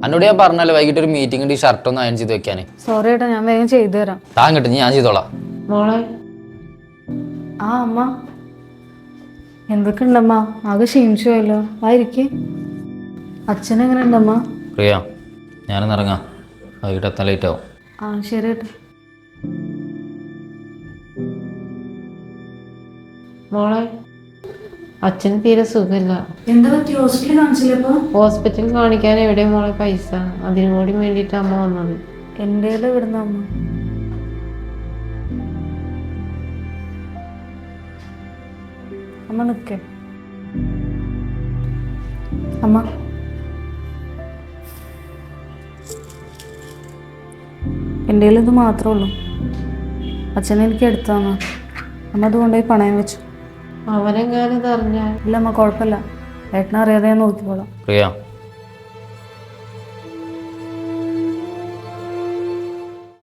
എന്നോട് ഞാൻ പറഞ്ഞല്ലോ വൈകിട്ട് ഒരു മീറ്റിംഗ് ഉണ്ട്, ഈ ഷർട്ട് ഒന്ന് അയൺ ചെയ്ത് വെക്കാന്. സോറി ഏട്ടാ, ഞാൻ വേഗം ചെയ്തു തരാം. താൻ കിട്ടും, ഞാൻ ചെയ്തോളാം. മോളെ ആ അമ്മ എന്തൊക്കെ ഉണ്ടമ്മ? ആകെ ക്ഷീണിച്ചു പോയല്ലോ. ആയിരിക്കെ അച്ഛനെങ്ങനെ ഉണ്ടമ്മ? പ്രിയ, ഞാനൊന്ന് ഇറങ്ങാം, വൈകിട്ട് എത്താൻ ലേറ്റ് ആവും. ആ ശരി ഏട്ടാ. മോളെ അച്ഛന് തീരെ സുഖമില്ല. എന്താ പറ്റി? ഹോസ്പിറ്റലിൽ കാണിച്ചില്ലപ്പോ? ഹോസ്പിറ്റലിൽ കാണിക്കാൻ എവിടെയാ മോളെ പൈസ? അതിനും കൂടി വേണ്ടിയിട്ട് അമ്മ വന്നത്. എൻ്റെ ഇവിടുന്ന് അമ്മ. അമ്മ നിക്കേ. അമ്മ എൻ്റെ ഇത് മാത്രമേ ഉള്ളൂ. അച്ഛനെ എനിക്ക് എടുത്താന്ന്. അമ്മ അത് കൊണ്ടുപോയി പണയം വെച്ചു. അവനെങ്ങാനും ഇത് അറിഞ്ഞാൽ? ഇല്ല അമ്മ, കുഴപ്പമില്ല. ഏട്ടനറിയാതെ ഞാൻ നോക്കിക്കോളാം. പ്രിയ,